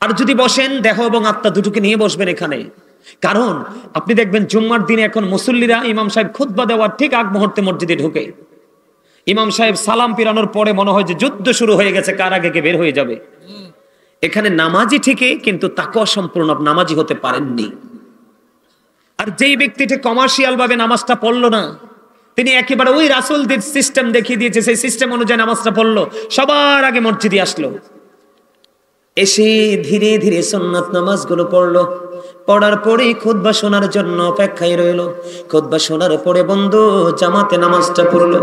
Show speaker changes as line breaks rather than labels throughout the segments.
আর যদি বসেন দেহ এবং আত্মা দুটোকে নিয়ে বসবেন এখানে। কারণ আপনি দেখবেন জুম্মার দিনে এখন মুসল্লিরা ইমাম সাহেব খুতবা দেওয়ার ঠিক আগ মুহূর্তে মসজিদে ঢুকে, ইমাম সাহেব সালাম পিরানোর পরে মনে হয় যে যুদ্ধ শুরু হয়ে গেছে, কার আগে কে বের হয়ে যাবে। এখানে নামাজি ঠিকই, কিন্তু তাকওয়া সম্পূর্ণ নামাজি হতে পারেননি। আর যেই ব্যক্তিটা কমার্শিয়াল ভাবে নামাজটা পড়লো না, তিনি একেবারে ওই রাসূলদের সিস্টেম দেখিয়ে দিয়েছে, সেই সিস্টেম অনুযায়ী নামাজটা পড়লো, সবার আগে মসজিদে আসলো, এসে ধীরে ধীরে সুন্নাত নামাজগুলো পড়লো, পড়ার পরে খুতবা শোনার জন্য অপেক্ষায় রইলো। খুতবা শোনার পরে বন্ধু জামাতে নামাজটা পড়লো,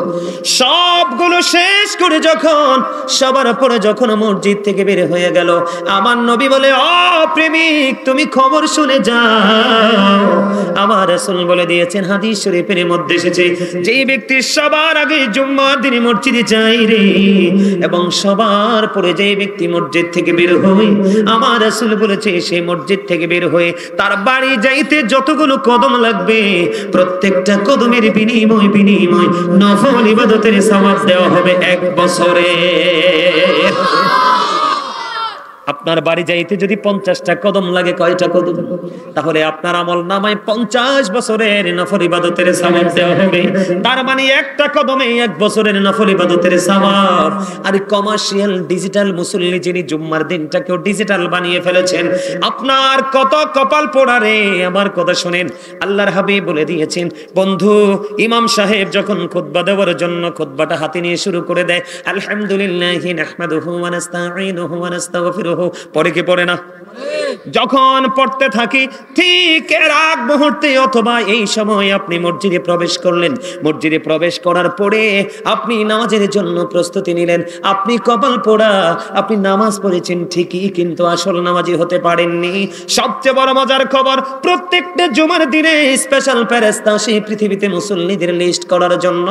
সবগুলো শেষ করে যখন সবার পরে যখন মসজিদ থেকে বের হয়ে গেল, আমার নবী বলে, ও প্রেমিক তুমি খবর শুনে যাও। আমার রাসূল বলে দিয়েছেন, হাদিস শরীফের মধ্যে এসেছে, যেই ব্যক্তি সবার আগে জুম্মার দিনে মসজিদে যায় রে, এবং সবার পরে যেই ব্যক্তি মসজিদ থেকে বের হয়, আমার রাসূল বলেছে সেই মসজিদ থেকে বের হয়ে তার বাড়ি যাইতে যতগুলো কদম লাগবে, প্রত্যেকটা কদমের বিনিময় নফল ইবাদতের সওয়াব দেওয়া হবে 1 বছরে। আপনার বাড়ি যাইতে যদি 50টা কদম লাগে, কয়টা কদম? তাহলে আপনার আমল নামায় 50 বছরের নফল ইবাদতের সওয়াব দেওয়া হবে। তার মানে একটা কদমে 1 বছরের নফল ইবাদতের সওয়াব। আর কমার্শিয়াল ডিজিটাল মুসল্লি যিনি জুম্মার দিনটাকেও ডিজিটাল বানিয়ে ফেলেছেন, আপনার কত কপাল পোড়া রে। আমার কথা শুনেন, আল্লাহর হাবিব বলে দিয়েছেন, বন্ধু ইমাম সাহেব যখন খুতবা দেওয়ার জন্য খুতবাটা হাতে নিয়ে শুরু করে দেয়, আলহামদুলিল্লাহি নাহমাদুহু ওয়া নাস্তাঈনুহু ওয়া নাস্তাগফিরুহু, পড়ে কি পড়ে না? যখন পড়তে থাকি ঠিক এর আগ মুহূর্তে অথবা এই সময় আপনি মসজিদে প্রবেশ করলেন, মসজিদে প্রবেশ করার পরে আপনি নামাজের জন্য প্রস্তুতি নিলেন, আপনি কপাল পোড়া, আপনি নামাজ পড়েছেন ঠিকই, কিন্তু আসল নামাজি হতে পারেননি। সবচেয়ে বড় মজার খবর, প্রত্যেকটা জুমার দিনে স্পেশাল ফেরেশতা আসে পৃথিবীতে মুসল্লিদের লিস্ট করার জন্য।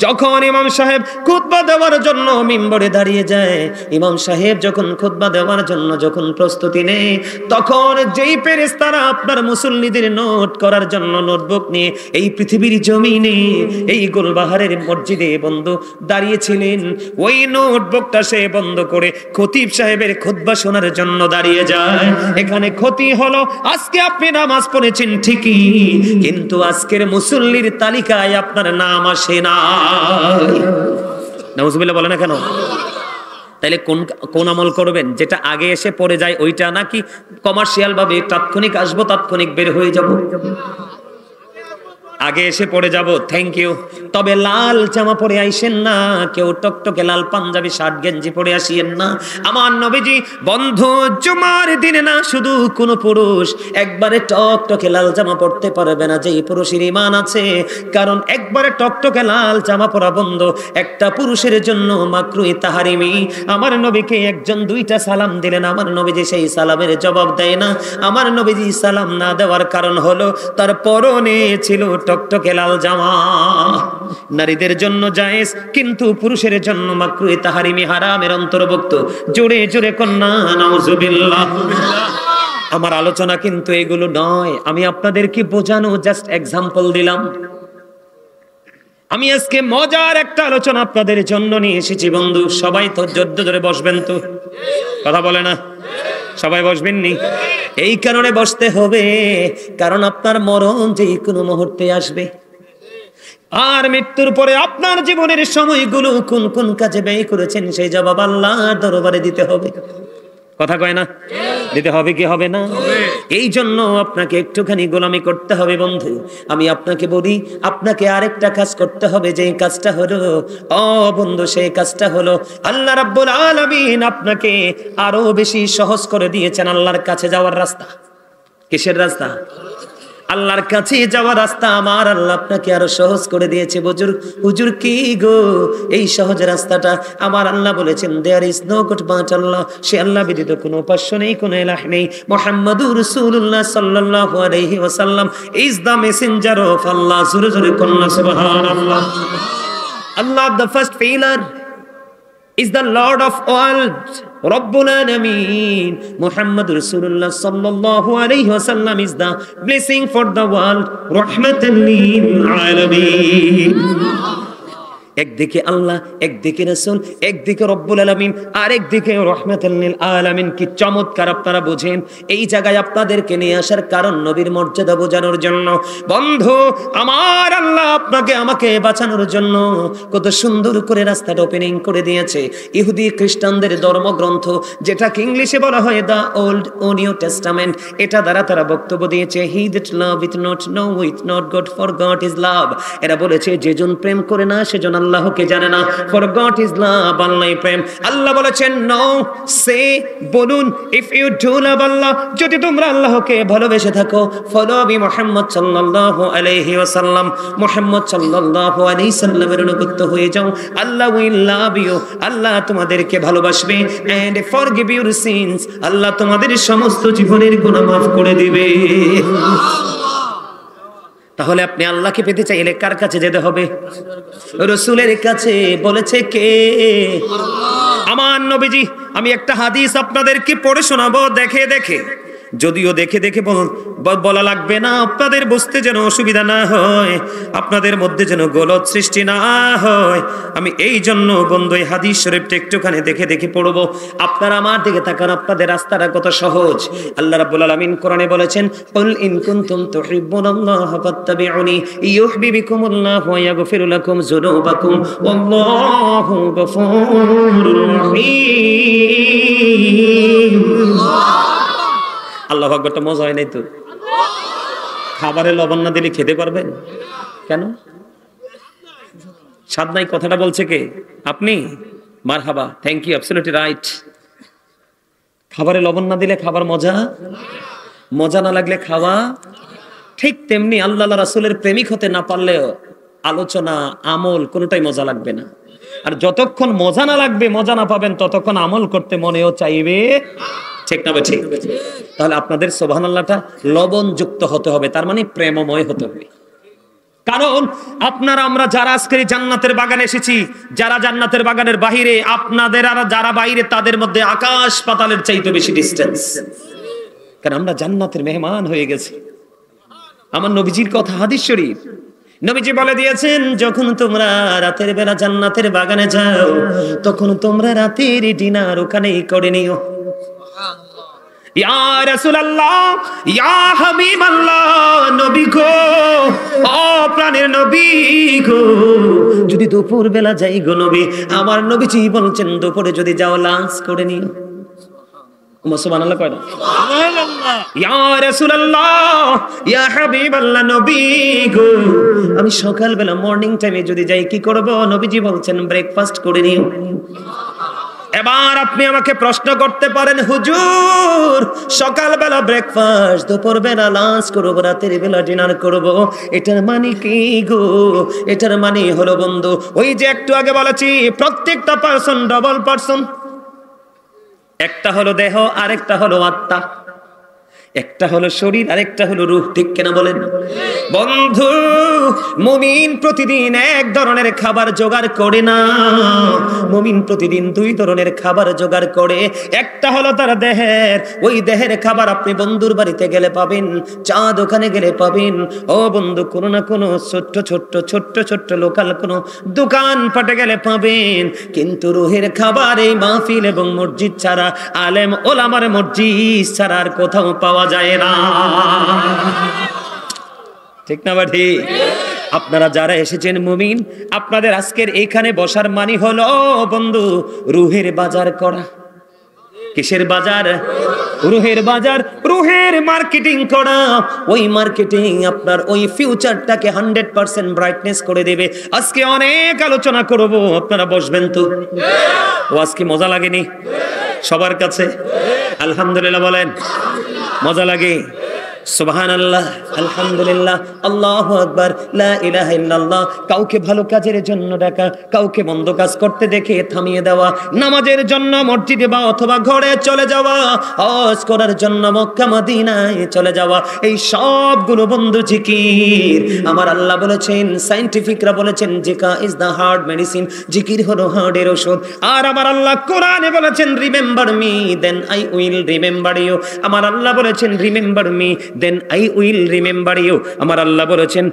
যখন ইমাম সাহেব খুতবা দেওয়ার জন্য মিম্বরে দাঁড়িয়ে যায়, ইমাম সাহেব যখন খুতবা দেওয়ার জন্য যখন প্রস্তুতি নেয়, তখন যেই ফেরেশতারা আপনার মুসল্লিদের নোট করার জন্য নোটবুক নিয়ে এই পৃথিবীর জমিনে এই গোলবাহারের মসজিদে বন্ধু দাঁড়িয়েছিলেন, ওই নোটবুকটা সে বন্ধ করে খতিব সাহেবের খুতবা শোনার জন্য দাঁড়িয়ে যায়। এখানে ক্ষতি হলো, আজকে আপনি নামাজ পড়েছেন ঠিকই, কিন্তু আজকের মুসল্লির তালিকায় আপনার নাম আসে না। নাউজুবিল্লাহ বলে না কেন? তাহলে কোন আমল করবেন? যেটা আগে এসে পড়ে যায় ওইটা, নাকি কমার্শিয়াল ভাবে তাৎক্ষণিক আসবো তাৎক্ষণিক বের হয়ে যাব? আগে এসে পড়ে যাব, থ্যাংক ইউ। তবে লাল জামা পরে আইসেন না, কেউ টকটকে লাল পাঞ্জাবি শার্ট গেঞ্জি পরে আসিয়েন না। আমার নবীজি বন্ধু জুমার দিনে না শুধু কোন পুরুষ একবারে টকটকে লাল জামা পরতে পারবে না, যেই পুরুষের ঈমান আছে। কারণ একবারে টকটকে লাল জামা পরা বন্ধ একটা পুরুষের জন্য মাকরুহ তাহরিমি। আমার নবীকে একজন 2টা সালাম দিলেন, আমার নবীজি সেই সালামের জবাব দেয় না। আমার নবীজি সালাম না দেওয়ার কারণ হলো তার পরনে ছিল টকটকে লাল জামা। নারীদের জন্য জায়েজ, কিন্তু পুরুষের জন্য মাকরুহ তাহরিমি, হারামের অন্তর্ভুক্ত। জোরে জোরে কন্যা নাউজুবিল্লাহ। আমার আলোচনা কিন্তু এগুলো নয়, আমি আপনাদেরকে বোঝানো জাস্ট এক্সাম্পল দিলাম। আমি আজকে মজার একটা আলোচনা আপনাদের জন্য নিয়ে এসেছি বন্ধু। সবাই তো জোরে জোরে বসবেন তো, কথা বলে না? সবাই বসবেন নি? এই কারণে বসতে হবে, কারণ আপনার মরণ যে কোনো মুহূর্তে আসবে। আর মৃত্যুর পরে আপনার জীবনের সময়গুলো কোন কোন কাজে ব্যয় করেছেন সেই জবাব আল্লাহর দরবারে দিতে হবে। কথা কয় না? দিতে হবে কি হবে না? এই জন্য আপনাকে একটুখানি গোলামি করতে হবে বন্ধু। আমি আপনাকে বলি, আপনাকে আরেকটা কাজ করতে হবে, যে কাজটা হলো বন্ধু, সেই কাজটা হলো আল্লাহ রাব্বুল আলামিন আপনাকে আরো বেশি সহজ করে দিয়েছেন আল্লাহর কাছে যাওয়ার রাস্তা। কিসের রাস্তা? আল্লাহর কাছে যাওয়ার রাস্তা আমার আল্লাহ আপনাকে আরো সহজ করে দিয়েছে। হুজুর কি গো, এই সহজ রাস্তাটা আমার আল্লাহ বলেছেন, there is no god but Allah, সে আল্লাহ ব্যতীত কোনো উপাস্য নেই, কোনো ইলাহ নেই। মুহাম্মাদুর রাসূলুল্লাহ সাল্লাল্লাহু আলাইহি ওয়াসাল্লাম is the messenger of Allah. জোরে জোরে কন্যা সুবহানাল্লাহ। Allah the first failure is the Lord of world, Rabbul Alameen. Muhammad Rasulullah sallallahu alayhi wa sallam is the blessing for the world, Rahmatan lil Alameen. একদিকে আল্লাহ, একদিকে রাসূল, একদিকে রব্বুল আলামিন, আর একদিকে রাহমাতুল লিল আলামিন। কি চমৎকার আপনারা বুঝেন। এই জায়গায় আপনাদেরকে নিয়ে আসার কারণ নবীর মর্যাদা বোঝানোর জন্য। বন্ধু আমার, আল্লাহ আপনাকে আমাকে বাঁচানোর জন্য কত সুন্দর করে রাস্তাটা ওপেনিং করে দিয়েছে। ইহুদি খ্রিস্টানদের ধর্মগ্রন্থ, যেটাকে ইংলিশে বলা হয় দা ওল্ড ও নিউ টেস্টামেন্ট, এটা দ্বারা তারা বক্তব্য দিয়েছে he that loveth not knoweth not God, for God is love. এরা বলেছে যেজন প্রেম করে না সেজন আল্লাহকে জানে না, ফর গড ইজ লাভ, আল্লাহই প্রেম। আল্লাহ বলেছেন নো, সে বলুন, ইফ ইউ ডু লাভ আল্লাহ, যদি তোমরা আল্লাহকে ভালোবেসে থাকো, ফলো বি মুহাম্মদ সাল্লাল্লাহু আলাইহি ওয়াসাল্লাম, মুহাম্মদ সাল্লাল্লাহু আলাইহি সাল্লামের অনুগত হয়ে যাও, আল্লাহ উইল লাভ ইউ, আল্লাহ তোমাদেরকে ভালোবাসবে, এন্ড ফরগিভ ইউর সিনস, আল্লাহ তোমাদের সমস্ত জীবনের গুনাহ মাফ করে দিবে। তাহলে আপনি আল্লাহকে পেতে চাইলে কার কাছে যেতে হবে? রাসূলের কাছে। বলেছে কে? আমার নবীজি। আমি একটা হাদিস আপনাদেরকে পড়ে শোনাবো দেখে দেখে, যদিও দেখে দেখে বলা লাগবে না, আপনাদের বুঝতে যেন অসুবিধা না হয়, আপনাদের মধ্যে যেন গলত সৃষ্টি না হয়। আমি এই জন্য বন্ধু এই হাদিস শরীফটা একটুখানি দেখে দেখে পড়বো। আপনারা আমার দিকে তাকান, আপনাদের রাস্তাটা কত সহজ। আল্লাহ রাব্বুল আলামিন কোরআনে বলেছেন, কুল ইন কুনতুম তুহিব্বুনাল্লাহ ফাত্তাবিউনি ইউহিব্বুকুমুল্লাহু ওয়া ইয়াগফির লাকুম যুনুবাকুম ওয়াল্লাহু গফুরুর রহিম। আল্লাহু আকবার। তো মজা হয় নাই তো? খাবারে লবণ না দিলে খেতে পারবেন? কেন? স্বাদ নাই কথাটা বলছে কে? আপনি? মারহাবা, থ্যাংক ইউ, অ্যাবসলিউটলি রাইট। খাবারে লবণ না দিলে খাবার মজা না লাগলে খাওয়া ঠিক তেমনি আল্লাহ রাসূলের প্রেমিক হতে না পারলেও আলোচনা, আমল কোনোটাই মজা লাগবে না। আর যতক্ষণ মজা না লাগবে, মজা না পাবেন, ততক্ষণ আমল করতে মনেও চাইবে। ঠিক না? ঠিক। তাহলে আপনাদের সুবহানাল্লাহটা লবণ যুক্ত হতে হবে, তার মানে প্রেমময় হতে হবে। কারণ আপনারা আমরা যারা আজকে জান্নাতের বাগানে এসেছি, যারা জান্নাতের বাগানের বাহিরে, আপনাদের আর যারা বাইরে, তাদের মধ্যে আকাশ পাতালের চাইতে বেশি ডিসটেন্স। কারণ আমরা জান্নাতের মেহমান হয়ে গেছি। আমার নবীজির কথা হাদিস শরীফ, নবীজি বলে দিয়েছেন, যখন তোমরা রাতের বেলা জান্নাতের বাগানে যাও, তখন তোমরা রাতের ডিনার ওখানেই করে নিও। ইয়া রাসূলুল্লাহ, ইয়া হাবিবাল্লাহ, নবী গো, ও প্রাণের নবী গো, যদি দুপুর বেলা যাই গো নবী, আমার নবীজি বলছেন দুপুরে যদি যাও লাঞ্চ করে নিও। সুবহানাল্লাহ কয় না? সুবহানাল্লাহ। ইয়া রাসূলুল্লাহ, ইয়া হাবিবাল্লাহ, নবী গো, আমি সকাল বেলা মর্নিং টাইমে যদি যাই কি করব? নবীজি বলছেন ব্রেকফাস্ট করে নিও। এবার আপনি আমাকে প্রশ্ন করতে পারেন, হুজুর সকালবেলা ব্রেকফাস্ট, দুপুর বেলা লাঞ্চ করবো, রাতের বেলা ডিনার করব, এটার মানে কি গো? এটার মানে হলো বন্ধু, ওই যে একটু আগে বলেছি, প্রত্যেকটা পার্সন ডবল পার্সন। একটা হলো দেহ, আরেকটা হলো আত্মা। একটা হলো শরীর, আরেকটা হলো রূহ। ঠিক কিনা বলেন? বন্ধু, মুমিন প্রতিদিন এক ধরনের খাবার জোগাড় করে না, মুমিন প্রতিদিন দুই ধরনের খাবার জোগাড় করে। একটা হলো তার দেহের, ওই দেহের খাবার আপনি বন্ধুর বাড়িতে গেলে পাবেন, চা দোকানে গেলে পাবেন, ও বন্ধু কোনো না কোনো ছোট্ট ছোট্ট লোকাল কোনো দোকান পাটে গেলে পাবেন। কিন্তু রুহের খাবার এই মাহফিল এবং মসজিদ ছাড়া, আলেম ওলামার মসজিদ ছাড়া আর কোথাও পাওয়া যায় না। ঠিক না? বাঠি? আপনারা যারা এসেছেন মুমিন, আপনাদের আজকের এইখানে বসার মানে হলো বন্ধু রুহের বাজার করা। কিসের বাজার? রুহের বাজার, রুহের মার্কেটিং করা। ওই মার্কেটিং আপনার ওই ফিউচারটাকে 100% ব্রাইটনেস করে দেবে। আজকে অনেক আলোচনা করব, আপনারা বসবেন তো? ও আজকে মজা লাগেনি সবার কাছে? আলহামদুলিল্লাহ বলেন। মজা লাগে? সুবহানাল্লাহ, আলহামদুলিল্লাহ, আল্লাহু আকবার, লা ইলাহা ইল্লাল্লাহ। কাউকে ভালো কাজের জন্য ডাকা, কাউকে মন্দ কাজ করতে দেখে থামিয়ে দেওয়া, নামাজের জন্য মসজিদে বা অথবা ঘরে চলে যাওয়া, হজ করার জন্য মক্কা মদিনায় চলে যাওয়া, এই সবগুলো বন্ধু জিকির। আমার আল্লাহ বলেছেন, সায়েন্টিফিকরা বলেছেন, জিকা ইজ দা হার্ট মেডিসিন, জিকির হলো হার্টের ওষুধ। আর আমার আল্লাহ কোরআনে বলেছেন, remember me then I will remember you. আমার আল্লাহ বলেছেন, remember me then I will remember you. আমার আল্লাহ বলেছেন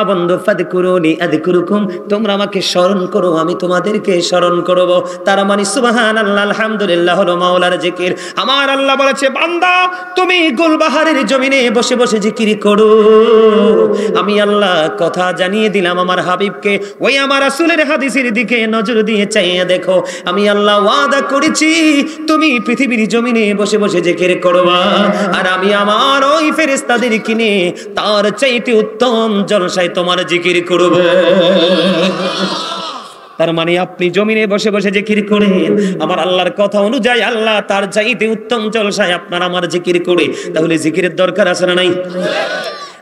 বন্ধু ফাদকুরুনি আযকুরুকুম, তোমরা আমাকে স্মরণ করো আমি তোমাদেরকে স্মরণ করব। তার মানে সুবহানাল্লাহ আলহামদুলিল্লাহ হলো মাওলার জিকির। আমার আল্লাহ বলেছে বান্দা তুমি গুলবাহারের জমিনে বসে বসে জিকির করো। আমি আল্লাহ কথা জানিয়ে দিলাম আমার হাবিবকে, ওই আমার রাসূলের হাদিসের দিকে নজর দিয়ে চাইয়া দেখো। আমি আল্লাহ ওয়াদা করেছি তুমি পৃথিবীর জমিনে বসে বসে জিকির করবা, আর আমি আমার ওই ফেরেশতাদের কিনে তার চাইতে উত্তম জলসায় তোমার জিকির করব। তার মানে আপনি জমিনে বসে বসে জিকির করেন, আমার আল্লাহর কথা অনুযায়ী আল্লাহ তার চাইতে উত্তম জলসায় আপনার আমার জিকির করে। তাহলে জিকিরের দরকার আছে না নাই?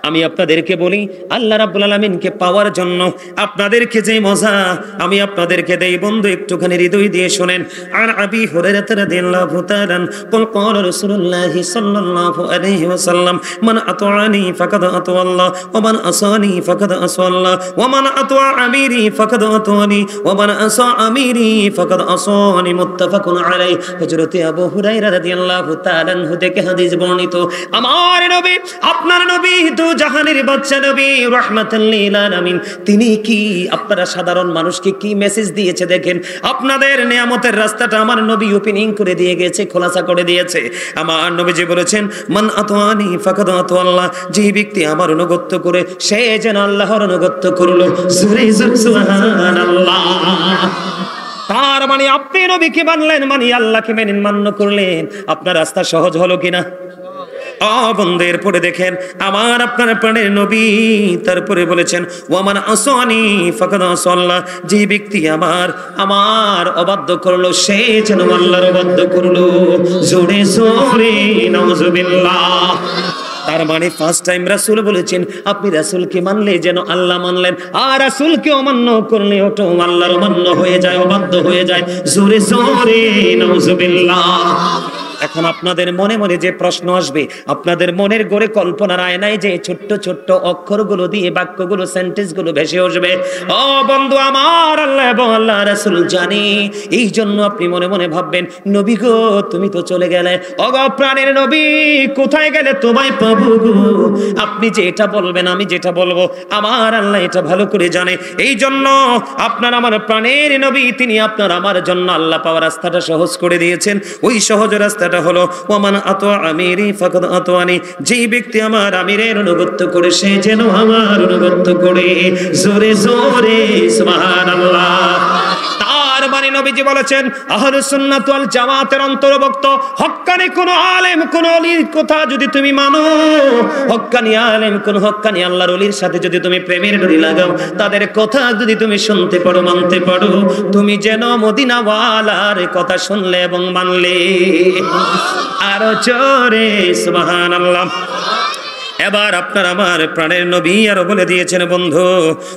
আমি আপনাদেরকে বলি আল্লাহ রাব্বুল আলামিনকে পাওয়ার জন্য আপনাদেরকে যে মজা আমি আপনাদেরকে দেই বন্ধু একটুখানি হৃদয় দিয়ে শুনেন। আর আবি হুরায়রা রাদিয়াল্লাহু তাআলা قال قال رسول الله صلى الله عليه وسلم من اطاعني فقد اطاع الله ومن عصاني فقد عصى الله ومن اطاع اميري فقد اطاعني ومن عصى اميري فقد عصاني متفق عليه। হযরত আবু হুরায়রা রাদিয়াল্লাহু তাআলা থেকে হাদিস বর্ণিত, আমার নবী আপনার নবী জাহানের বাদশা নবী রাহমাতুল লিল আলামিন তিনি কি আপনারা সাধারণ মানুষকে কি মেসেজ দিয়েছে দেখেন। আপনাদের নিয়ামতের রাস্তাটা আমার নবী ওপেনিং করে দিয়ে গেছে, খোলাসা করে দিয়েছে। আমার নবী যে বলেছেন মান আতানি ফাকাদ আতা আল্লাহ, যে ব্যক্তি আমার অনুগত করে সে যেন আল্লাহর অনুগত করলো। জোরে জোরে সুবহানাল্লাহ। তার মানে আপনি নবীকে মানলেন মানে আল্লাহকে মেনে মান্য করলেন, আপনার রাস্তা সহজ হলো কিনা? বন্ধের পরে দেখেন আমার আপনার প্রাণের নবী তারপরে বলেছেন ওয়ামান আসানি ফাকাদ আসাল্লাহ, যে ব্যক্তি আমার অবাধ্য করলো সে যেন আল্লাহর অবাধ্য করলো। জোরে জোরে নাউজুবিল্লাহ। তার মানে ফার্স্ট টাইম রাসূল বলেছেন আপনি রাসূলকে মানলে যেন আল্লাহ মানলেন, আর রাসূলকে অমান্য করলে ওটা আল্লাহর অমান্য হয়ে যায়, অবাধ্য হয়ে যায়। জোরে জোরে নাউজুবিল্লাহ। এখন আপনাদের মনে মনে যে প্রশ্ন আসবে, আপনাদের মনের গড়ে কল্পনার আয়নায় যে ছোট্ট ছোট্ট অক্ষরগুলো দিয়ে বাক্যগুলো সেন্টেন্সগুলো ভেসে আসবে, ও বন্ধু আমার আল্লাহ এবং আল্লাহ রাসূল জানে। এই জন্য আপনি মনে মনে ভাববেন নবী গো তুমি তো চলে গেলে, ও গো প্রাণের নবী কোথায় গেলে তোমায় পাবো গো। আপনি যে এটা বলবেন আমি যেটা বলবো আমার আল্লাহ এটা ভালো করে জানে। এই জন্য আপনার আমার প্রাণের নবী তিনি আপনার আমার জন্য আল্লাহ পাওয়ার রাস্তাটা সহজ করে দিয়েছেন। ওই সহজ রাস্তা হলো ওয়ামান আতা আমিরি ফাকাদ আতানি, যেই ব্যক্তি আমার আমিরের অনুগত করে সে যেন আমার অনুগত করে। জোরে জোরে সুবহানাল্লাহ। তার মানে নবীজি বলেছেন আহলুস সুন্নাত ওয়াল জামাতের অন্তর্ভুক্ত হক্কানি কোন আলেম কোন ওলির কথা যদি তুমি মানো, হক্কানি আলেম কোন হক্কানি আল্লাহর ওলির সাথে যদি তুমি প্রেমের ডোরি লাগাও, তাদের কথা যদি তুমি শুনতে পারো মানতে পারো, তুমি যেন মদিনাওয়ালার কথা শুনলে এবং মানলে। আরো জোরে সুবহানাল্লাহ। এবার আপনার আমার প্রাণের নবী আরো বলে দিয়েছেন বন্ধু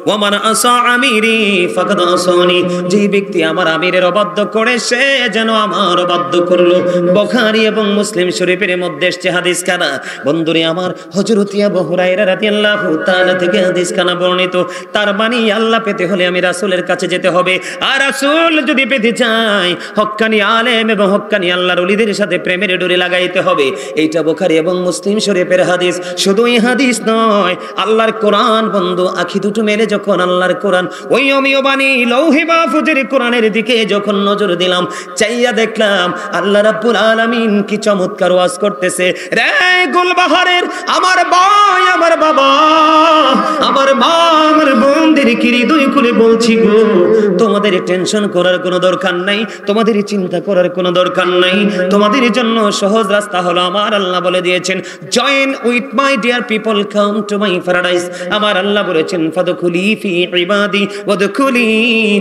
ওয়ামান আসা আমিরি ফাকাদ আসানি, যে ব্যক্তি আমার আমিরের অবাধ্য করে সে যেন আমার অবাধ্য করলো। বুখারী এবং মুসলিম শরীফের মধ্যে এসেছে হাদিস খানা। বন্ধুরে আমার হযরত আবু হুরায়রা রাদিয়াল্লাহু তাআলা থেকে হাদিস খানা বর্ণিত। তার মানে আল্লাহ পেতে হলে আমি রাসূলের কাছে যেতে হবে, আর রাসূল যদি পেতে চাই হক্কানি আলেম এবং হক্কানি আল্লাহর ওলিদের সাথে প্রেমের ডোরি লাগাইতে হবে। এইটা বুখারী এবং মুসলিম শরীফের হাদিস। শুধু এই হাদিস নয়, আল্লাহর কোরআন বন্ধু আখি দুটো মেলে যখন আল্লাহর কোরআন ওই অমীয় বাণী লৌহে মাহফুজের কোরআনের দিকে যখন নজর দিলাম, চাইয়া দেখলাম আল্লাহ রাব্বুল আলামিন কি চমৎকার ওয়াজ করতেছে। রে গুলবাহারের আমার ভাই আমার বাবা আমার মা আমার বোনদের কি হৃদয় খুলে বলছি গো, তোমাদের টেনশন করার কোনো দরকার নাই, তোমাদের চিন্তা করার কোনো দরকার নাই। তোমাদের জন্য সহজ রাস্তা হলো আমার আল্লাহ বলে দিয়েছেন join with my dear people come to my paradise. আমার আল্লাহ বলেছেন ফাদখুলি ফি ইবাদি ওয়াদখুলি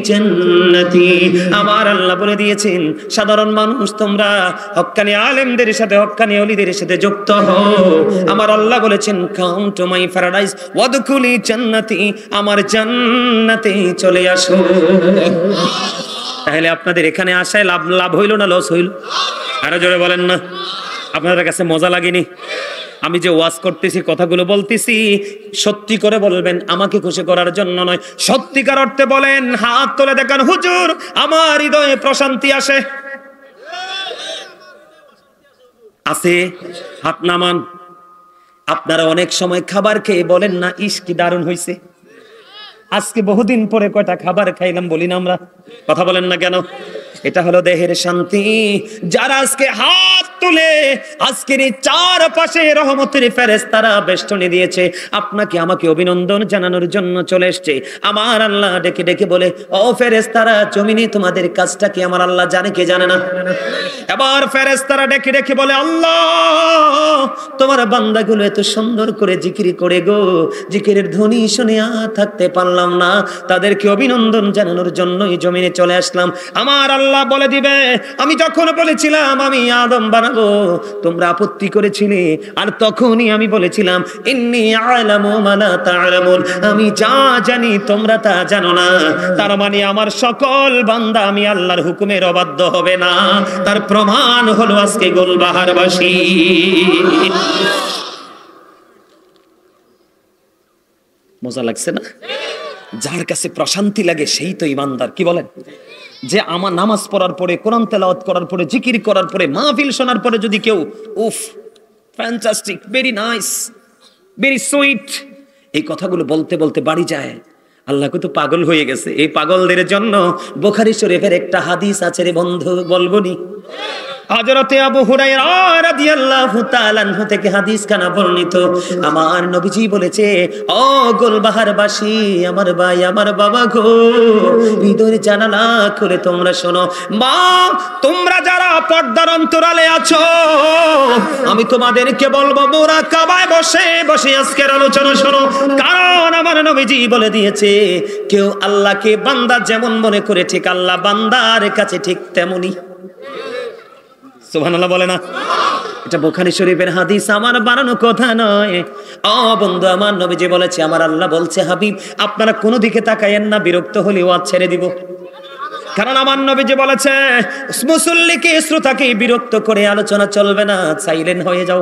জান্নাতি। আমার আল্লাহ বলে দিয়েছেন সাধারণ মানুষ তোমরা হক্কানি আলেমদের সাথে হক্কানি ওলিদের সাথে যুক্ত হও। আমার আল্লাহ বলেছেন কাম টু মাই প্যারাডাইস ওয়াদখুলি জান্নাতি, আমার জান্নাতে চলে আসো। তাহলে আপনাদের এখানে আসায় লাভ হইল না লস হইল? আরো জোরে বলেন না। আপনাদের কাছে মজা লাগেনি? আমি যে ওয়াজ করতেছি কথাগুলো বলতেছি সত্যি করে বলবেন, আমাকে খুশি করার জন্য নয়, সত্যিকার অর্থে বলেন। হাত তুলে দেখান হুজুর আমার হৃদয়ে প্রশান্তি আসে। আছে? হাত নামান। আপনারা অনেক সময় খাবার খেয়ে বলেন না, ইস কি দারুণ হয়েছে। আজকে বহুদিন পরে কয়টা খাবার খাইলাম বলি না আমরা? কথা বলেন না কেন? এটা হলো দেহের শান্তি। যারা আজকে হাত তুলে আজকের এই চারপাশে রহমতের ফেরেশতারা বেষ্টনী দিয়েছে, আপনাকে আমাকে অভিনন্দন জানানোর জন্য চলে এসেছে। আমার আল্লাহ ডেকে ডেকে বলে, ও ফেরেশতারা, জমিনে তোমাদের কাজটা কি আমার আল্লাহ জানে কে জানে না? এবার ফেরেশতারা ডেকে ডেকে বলে, আল্লাহ তোমার বান্দাগুলো এত সুন্দর করে জিকির করে গো, জিকিরের ধ্বনি শুনে থাকতে পারলাম না, তাদেরকে অভিনন্দন জানানোর জন্যই জমিনে চলে আসলাম। আমার আল্লাহ বলে দিবে, আমি যখন বলেছিলাম আমি আদম বানাবো, তোমরা আপত্তি করেছিলে, আর তখনই আমি বলেছিলাম ইন্নী আ'লামু মা লা তা'লামুন, আমি যা জানি তোমরা তা জানো না। তার মানে আমার সকল বান্দা আমি আল্লাহর হুকুমের অবাধ্য হবে না। তার প্রমাণ হলো আজকে গোলবাহারবাসী। মজা লাগছে না? যার কাছে প্রশান্তি লাগে সেই তো ইমানদার। কি বলেন? যে আমার নামাজ পড়ার পরে, কোরআন তেলাওয়াত করার পরে, জিকির করার পরে, মাহফিল শোনার পরে যদি কেউ উফ fantastic, very nice, very sweet, এই কথাগুলো বলতে বলতে বাড়ি যায়, আল্লাহ কত পাগল হয়ে গেছে। এই পাগলদের জন্য বুখারী শরীফের একটা হাদিস আছে রে বন্ধু, বলবনি? হযরতে আবু হুরায়রা রাদিয়াল্লাহু তাআলা আনহু থেকে হাদিস খানা বর্ণিত। আমার নবীজি বলেছে, ও গোলবাহারবাসী, আমার ভাই, আমার বাবা গো, হৃদয়ের জানালা খুলে তোমরা শোনো। মা, তোমরা যারা পর্দার অন্তরালে আছো, আমি তোমাদেরকে বলবো মুরাকাবায় বসে বসে আজকের আলোচনা শোনো। কারণ আমার নবীজি বলে দিয়েছে, কেউ আল্লাহকে বান্দা যেমন মনে করে, ঠিক আল্লাহ বান্দার কাছে ঠিক তেমনি। সুবহানাল্লাহ বলে না? এটা বুখারী শরীফের হাদিস, আমার বানানো কথা নয়। ও বন্ধু, আমার নবীজি বলেছে, আমার আল্লাহ বলছে, হাবিব আপনারা কোনো দিকে তাকায়েন না, বিরক্ত হলে ওয়াজ ছেড়ে দিব। কারণ আমার নবীজি বলেছে, মুসল্লিকে, শ্রোতাকে বিরক্ত করে আলোচনা চলবে না, সাইলেন্ট হয়ে যাও,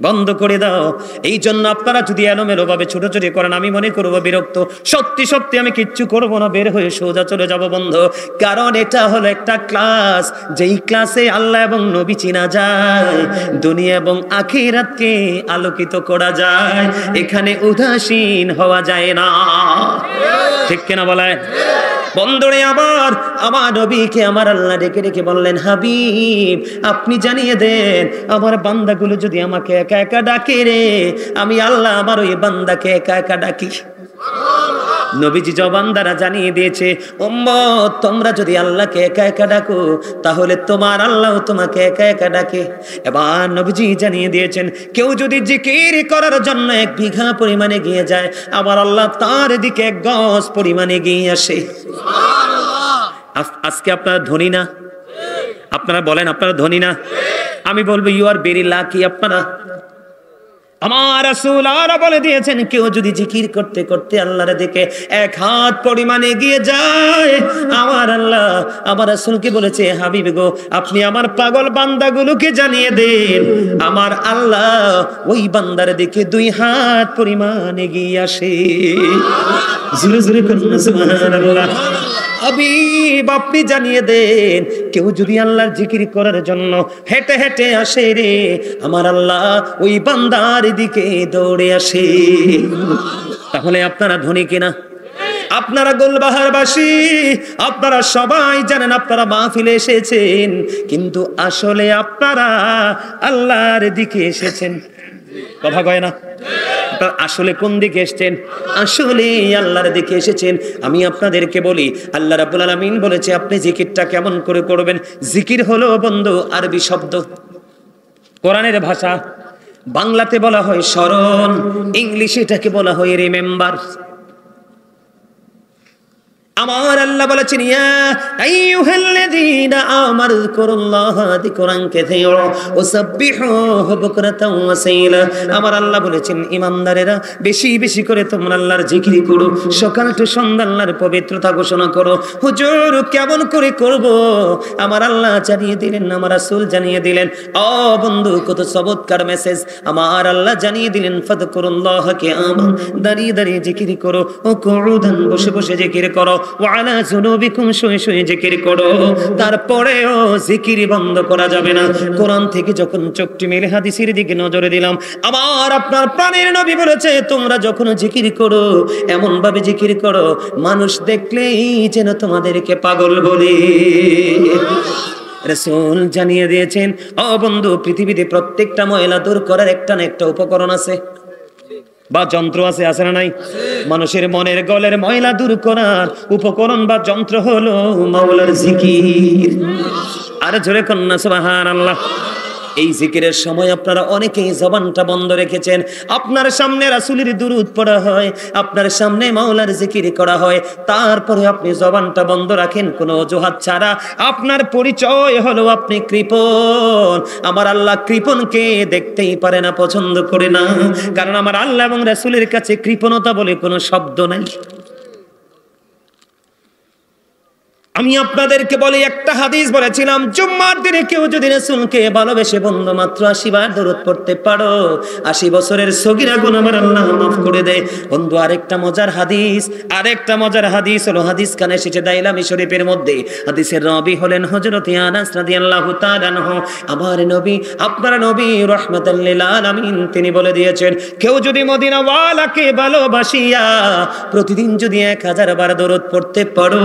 বন্ধ করে দাও। এই জন্য আপনারা যদি এলোমেলো ভাবে ছোটাছুটি করেন, আমি মনে করবো বিরক্ত। সত্যি সত্যি আমি কিচ্ছু করবো না, বের হয়ে সোজা চলে যাব বন্ধ। কারণ এটা হলো একটা ক্লাস, যেই ক্লাসে আল্লাহ এবং নবী চিনা যায়, দুনিয়া এবং আখিরাতকে আলোকিত করা যায়। এখানে উদাসীন হওয়া যায় না, ঠিক কিনা বলেন? বন্ধুরে আবার আমার নবীকে আমার আল্লাহ ডেকে ডেকে বললেন, হাবিব আপনি জানিয়ে দেন, আমার বান্দাগুলো যদি আমাকে একা একা ডাকে রে, আমি আল্লাহ আমার ওই বান্দাকে একা একা ডাকি। নবীজি জবান দ্বারা জানিয়ে দিয়েছে, উম্মত তোমরা যদি আল্লাহকে একা একা ডাকো, তাহলে তোমার আল্লাহ তোমাকে একা একা ডাকে। এবার নবীজি জানিয়ে দিয়েছেন, কেউ যদি জিকির করার জন্য 1 বিঘা পরিমাণে গিয়ে যায়, আমার আল্লাহ তার দিকে 1 গজ পরিমাণে গিয়ে আসে। আজকে আপনারা ধনী না? আপনারা বলেন আপনারা ধনী না? আমি বলবো ইউ আর ভেরি লাকি। আপনারা, আমার রাসূল আরো বলে দিয়েছেন, কেউ যদি জিকির করতে করতে আল্লাহর দিকে 1 হাত পরিমাণে এগিয়ে যায়, আমার আল্লাহ আমার রাসূলকে বলেছে, হাবিব গো আপনি আমার পাগল বান্দাগুলোকে জানিয়ে দেন, আমার আল্লাহ ওই বান্দার দিকে 2 হাত পরিমাণ এগিয়ে আসে। জোরে জোরে করুন সুবহানাল্লাহ। হাবিব আপনি জানিয়ে দেন, কেউ যদি আল্লাহর জিকির করার জন্য হেঁটে হেঁটে আসে রে, আমার আল্লাহ ওই বান্দার দিকে দৌড়ে আসে। তাহলে আপনারা ধনী কিনা? আপনারা গোলবাহারবাসী, আপনারা সবাই জানেন আপনারা মাহফিলে এসেছেন, কিন্তু আসলে আপনারা আল্লাহর দিকে এসেছেন। কথা কয় না? আসলে কোন দিকে এসেছেন? আসলে আল্লাহর দিকে এসেছেন। আমি আপনাদেরকে বলি, আল্লাহ রাব্বুল আলামিন বলেছে আপনি জিকিরটা কেমন করে করবেন। জিকির হলো বন্ধু আরবি শব্দ, কোরআনের ভাষা। বাংলাতে বলা হয় স্মরণ, ইংলিশে এটাকে বলা হয় রিমেম্বার। আমার আল্লাহ বলেছেন, ইয়া আইয়ুহাল্লাযীনা আমানু যিকুরুল্লাহা যিকরান কাসীরা ওয়াসাব্বিহুহু বুকরাতাও ওয়া আসাইলা। আমার আল্লাহ বলেছেন, ঈমানদারেরা বেশি বেশি করে তোমরা আল্লাহর জিকির করো, সকাল থেকে সন্ধ্যা আল্লাহর পবিত্রতা ঘোষণা করো। হুজুর কেমন করে করব? আমার আল্লাহ জানিয়ে দিলেন, আমার রাসূল জানিয়ে দিলেন। ও বন্ধু, কত চমৎকার মেসেজ! আমার আল্লাহ জানিয়ে দিলেন, ফাযকুরুল্লাহা কিয়ামান, দাঁড়িয়ে দাঁড়িয়ে জিকির করো, ও কুউদান, বসে বসে জিকির করো, ওয়া আলা যুনুবিকুম, শুয়ে শুয়ে জিকির করো। তারপরেও জিকির বন্ধ করা যাবে না। কোরআন থেকে যখন চোখটি মেলে হাদিসের দিকে নজরে দিলাম, আমার আপনার প্রাণের নবী বলেছে তোমরা যখন জিকির করো এমন ভাবে জিকির করো মানুষ দেখলেই যেন তোমাদেরকে পাগল বলে। রাসূল জানিয়ে দিয়েছেন, ও বন্ধু, পৃথিবীতে প্রত্যেকটা ময়লা দূর করার একটা না একটা উপকরণ আছে বা যন্ত্র আছে, আছে না নাই? মানুষের মনের গলের ময়লা দূর করার উপকরণ বা যন্ত্র হলো মাওলার জিকির। আর জোরে কন্যা সুবহানাল্লাহ। এই জিকিরের সময় আপনারা অনেকেই জবানটা বন্ধ রেখেছেন। আপনার সামনে রাসূলের দুরূদ পড়া হয়, আপনার সামনে মাওলার জিকির করা হয়, তারপরে আপনি জবানটা বন্ধ রাখেন কোনো অজুহাত ছাড়া। আপনার পরিচয় হলো আপনি কৃপণ। আমার আল্লাহ কৃপণকে দেখতেই পারে না, পছন্দ করে না, কারণ আমার আল্লাহ এবং রাসূলের কাছে কৃপণতা বলে কোনো শব্দ নাই। আমি আপনাদেরকে বলি, একটা হাদিস বলেছিলাম, জুম্মার দিনে কেউ যদি রাসূলকে ভালোবেসে বন্ধু মাত্র 80 বার দরুদ পড়তে পারো, 80 বছরের সগীরা গুনাহ আমার আল্লাহ মাফ করে দেয়। বন্ধু, আরেকটা মজার হাদিস হলো, হাদিস খানে এসেছে দাইলামি শরীফের মধ্যে। হাদিসের রাবী হলেন হযরত আনাস রাদিয়াল্লাহু তাআলা আনহু। আমার নবী, আপনার নবী রাহমাতাল লিল আলামিন, তিনি বলে দিয়েছেন, কেউ যদি মদিনা ওয়ালাকে ভালোবাসিয়া প্রতিদিন যদি 1000 বার দরুদ পড়তে পারো,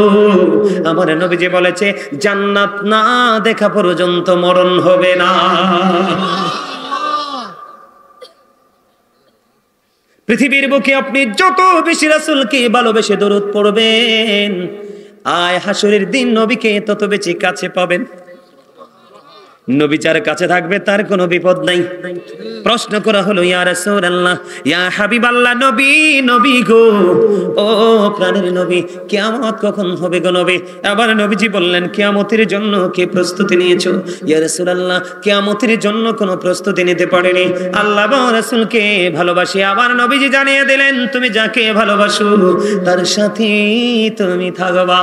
আমার নবীজি বলেছে জান্নাত না দেখা পর্যন্ত মরণ হবে না। পৃথিবীর বুকে আপনি যত বেশি রাসূলকে ভালোবেসে দরুদ পড়বেন, আয় হাসরের দিন নবীকে তত বেশি কাছে পাবেন। নবী যার কাছে থাকবে তার কোনো বিপদ নাই। প্রশ্ন করা হলো, ইয়া রাসূলুল্লাহ, ইয়া হাবিবাল্লাহ, নবী গো, ও প্রাণের নবী, কিয়ামত কখন হবে গো নবী? আবার নবীজি বললেন, কিয়ামতের জন্য কি প্রস্তুতি নিয়েছো? ইয়া রাসূলুল্লাহ, কিয়ামতের জন্য কোনো প্রস্তুতি নিতে পারেনি, আল্লাহ এবং রাসূলকে ভালোবাসি। আবার নবীজি জানিয়ে দিলেন, তুমি যাকে ভালোবাসো তার সাথে তুমি থাকবা।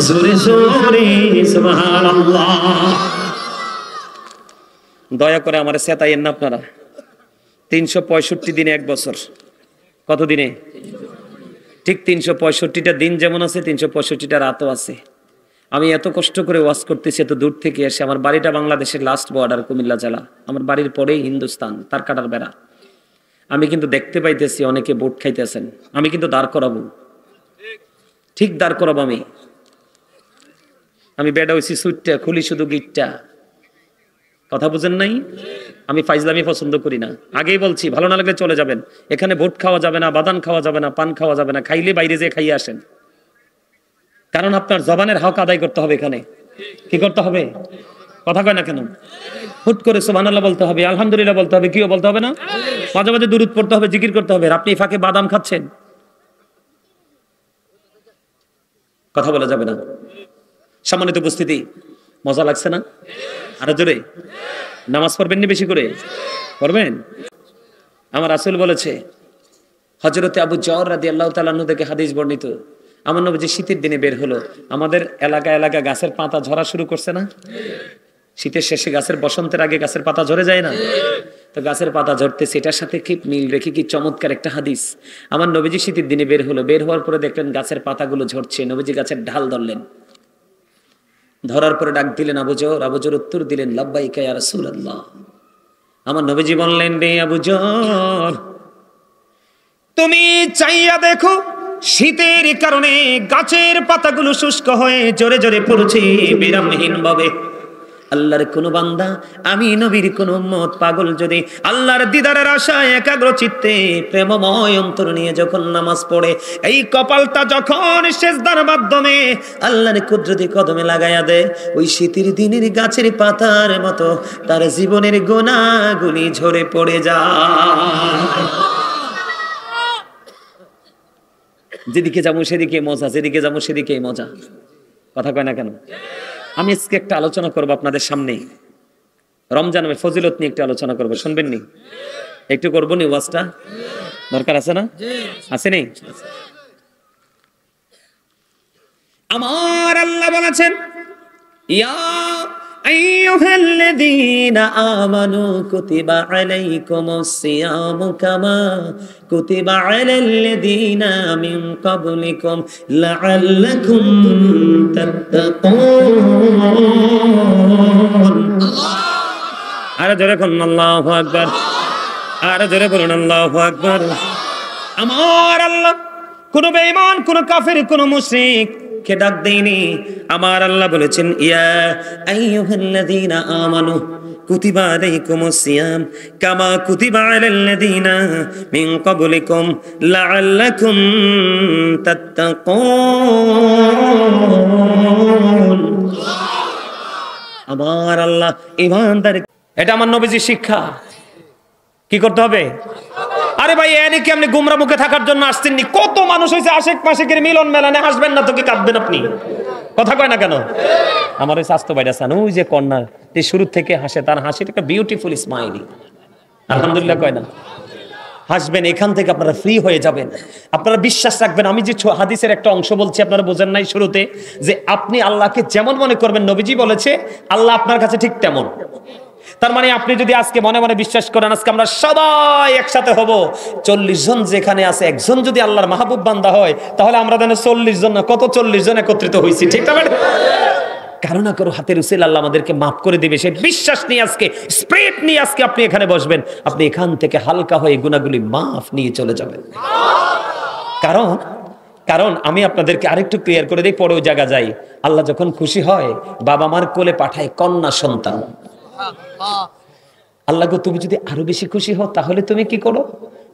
জোরে জোরে সুবহানাল্লাহ। দয়া করে আমার চেতাইয়েন না আপনারা। 365 দিনে 1 বছর, কত দিনে? ঠিক 365টা দিন যেমন আছে, 365টা রাতও আছে। আমি এত কষ্ট করে ওয়াজ করতেছি এত দূর থেকে এসে। আমার বাড়িটা বাংলাদেশের লাস্ট বর্ডার, কুমিল্লা জেলা। আমার বাড়ির পরেই হিন্দুস্তান, তার কাটার বেড়া। আমি কিন্তু দেখতে পাইতেছি অনেকে ভোট খাইতেছেন। আমি কিন্তু দাঁড় করাবো, ঠিক দাঁড় করাবো। আমি বেড়া হইছি সুইটটা, খুলি শুধু গিটটা। কথা বুঝেন নাই? আমি ফাইজলামি পছন্দ করি না, আগেই বলছি। ভালো না লাগলে চলে যাবেন। এখানে ভোট খাওয়া যাবে না, বাদান খাওয়া যাবে না, পান খাওয়া যাবে না। খাইলে বাইরে যেয়ে খাইয়ে আসেন, কারণ আপনার জবানের হক আদায় করতে হবে। এখানে কি করতে হবে? কথা কয় না কেন? হুট করে সুবহানাল্লাহ বলতে হবে, আলহামদুলিল্লাহ বলতে হবে, কিও বলতে হবে না? মাঝে মাঝে দুরূদ পড়তে হবে, জিকির করতে হবে। আপনি ফাঁকে বাদাম খাচ্ছেন, কথা বলা যাবে না। সম্মানিত উপস্থিতি, মজা লাগছে না? আরো জোরে নামাজ পড়বেন নি? বেশি করে পড়বেন। আমার রাসূল বলেছে, হযরতে আবু যর রাদিয়াল্লাহু তাআলা আনহু থেকে হাদিস বর্ণিত, আমার নবী যে শীতের দিনে বের হলো, আমাদের এলাকা গাছের পাতা ঝরা শুরু করছে না? শীতের শেষে গাছের, বসন্তের আগে গাছের পাতা ঝরে যায় না? তো গাছের পাতা ঝরতে, সেটার সাথে কি মিল রেখে কি চমৎকার একটা হাদিস। আমার নবীজি শীতের দিনে বের হলো, বের হওয়ার পরে দেখলেন গাছের পাতাগুলো ঝরছে। নবীজি গাছের ঢাল ধরলেন, ধরার পরে ডাক দিলেন আবু যর। আবু যর উত্তর দিলেন, লাব্বাইকা ইয়া রাসূলুল্লাহ। আমার নবীজি বললেন, রে আবু যর, তুমি চাইয়া দেখো, শীতের কারণে গাছের পাতাগুলো শুষ্ক হয়ে জোরে জোরে পড়ছে বিরামহীন ভাবে। আল্লাহর কোন বান্দা, আমি নবীর কোন উম্মত পাগল যদি আল্লাহর দিদারের আশায় একাগ্র চিত্তে প্রেমময় অন্তর নিয়ে যখন নামাজ পড়ে, এই কপালটা যখন সিজদার মাধ্যমে আল্লাহর কুদরতি কদমে লাগায়া দেয়, ওই শীতের দিনের গাছের পাতার মতো তার জীবনের গুনাহগুলি ঝরে পড়ে যায়। যেদিকে যাবো সেদিকে মজা, যেদিকে যাবো সেদিকে মজা। কথা কয় না কেন? আমি আজকে একটা আলোচনা করবো আপনাদের সামনে, রমজানের ফজিলত নিয়ে একটু আলোচনা করবো। শুনবেন নি? একটু করবো নি? ওয়াজটা দরকার আছে না? আছে নি? আমার আল্লাহ বলেছেন, ইয়া আইয়ুহাল্লাযীনা আমানু কুতিবা আলাইকুমুস সিয়ামু কামা কুতিবা আলাল্লাযীনা মিন ক্বাবলিকুম লাআল্লাকুম তাত্তাকুন। আরে জোরে বলুন আল্লাহু আকবার, আরে জোরে বলুন আল্লাহু আকবার। আমার আল্লাহ কোন বেঈমান, কোন কাফির, কোন মুশরিক কে ডাক দেয়নি। আমার আল্লাহ বলেছেন ইয়া আইয়ুহাল্লাযীনা আমানু কুতিবা আলাইকুমুস সিয়াম কামা কুতিবা আলাল্লাযীনা মিন ক্বাবলিকুম লাআল্লাকুম তাত্তাকুন। আমার আল্লাহ ঈমানদার, এটা আমার নবীজির শিক্ষা। কি করতে হবে? আরে ভাই এনে কি আপনি গুমরা মুখে থাকার জন্য আসছেননি? কত মানুষ হয়েছে আশেক মাসেকের মিলন মেলানে, হাসবেন না তো কি কাঁদবেন আপনি? কথা কয় না কেন? আমার ওই স্বাস্থ্য বাইরে আছেন, ওই যে কন্যা যে শুরু থেকে হাসে, তার হাসিটা একটা বিউটিফুল স্মাইলি, আলহামদুলিল্লাহ কয় না? হাসবেন, এখান থেকে আপনারা ফ্রি হয়ে যাবেন। আপনারা বিশ্বাস রাখবেন, আমি যে হাদিসের একটা অংশ বলছি আপনারা বোঝেন নাই শুরুতে, যে আপনি আল্লাহকে যেমন মনে করবেন, নবীজি বলেছে আল্লাহ আপনার কাছে ঠিক তেমন। তার মানে আপনি যদি আজকে মনে মনে বিশ্বাস করেন আজকে আমরা সবাই একসাথে হব, 40 জন যেখানে আছে একজন যদি আল্লাহর মাহবুব বান্দা হয়, তাহলে আমরা যেন 40 জন না কত 40 জন একত্রিত হয়েছি, ঠিক না? কারো না কারো হাতের উসিলা আল্লাহ আমাদেরকে মাফ করে দিবে, সেই বিশ্বাস নিয়ে আজকে, স্পিরিট নিয়ে আজকে আপনি এখানে বসবেন। আপনি এখান থেকে হালকা হয়ে গুনাহগুলি মাফ নিয়ে চলে যাবেন। কারণ আমি আপনাদেরকে আরেকটু ক্লিয়ার করে দিই, পরেও জায়গা যাই। আল্লাহ যখন খুশি হয় বাবা মার কোলে পাঠায় কন্যা সন্তান। আল্লাহ গো তুমি যদি আরো বেশি খুশি হও তাহলে তুমি কি করো?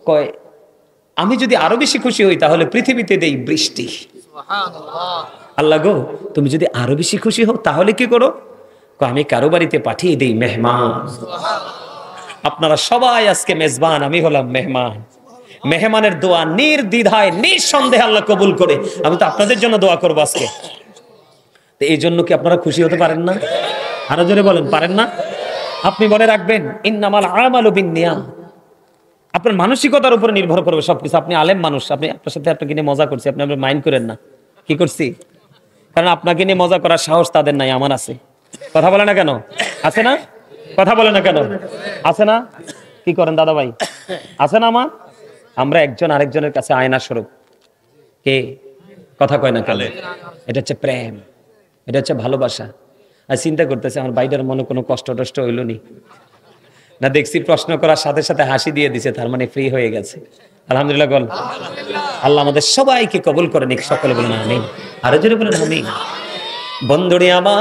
কয় আমি যদি আরো বেশি খুশি হই তাহলে পৃথিবীতে দেই বৃষ্টি। আল্লাহ গো তুমি যদি আরো বেশি খুশি হও তাহলে কি করো? কয় আমি কারো বাড়িতে পাঠিয়ে দেই মেহমান। আপনারা সবাই আজকে মেজবান, আমি হলাম মেহমান। মেহমানের দোয়া নির্দ্বিধায় নিঃসন্দেহে আল্লাহ কবুল করে। আমি তো আপনাদের জন্য দোয়া করবো আজকে। তো এই জন্য কি আপনারা খুশি হতে পারেন না? আরো জোরে বলেন, পারেন না? আপনি মনে রাখবেন ইন্নামাল আমালু বিন্নিয়াত, আপনার মানসিকতার উপরে নির্ভর করবে সবকিছু। আপনি আলেম মানুষ, আপনি আপনার সাথে আপনাকে নিয়ে মজা করছি, আপনি আপনার মাইন্ড করেন না। কি করছি? কারণ আপনাকে নিয়ে মজা করার সাহস তাদের নাই, আমার আছে। কথা বলে না কেন? আছে না? কথা বলে না কেন? আছে না? কি করেন দাদা ভাই? আছে না? আমরা একজন আরেকজনের কাছে আয়না স্বরূপ। কে? কথা কয় না কেন? এটা হচ্ছে প্রেম, এটা হচ্ছে ভালোবাসা। আর চিন্তা করতেছে আমার বাইরের মনে কোনো কষ্ট টষ্ট হইল নি না, দেখছি প্রশ্ন করার সাথে সাথে হাসি দিয়ে দিছে, তার মানে ফ্রি হয়ে গেছে। আলহামদুলিল্লাহ বল। আল্লাহ আমাদের সবাইকে কবুল করে নিক, সকলে বলেন আমিন। আরো জোরে বলেন আমিন। বন্ধুরে আমার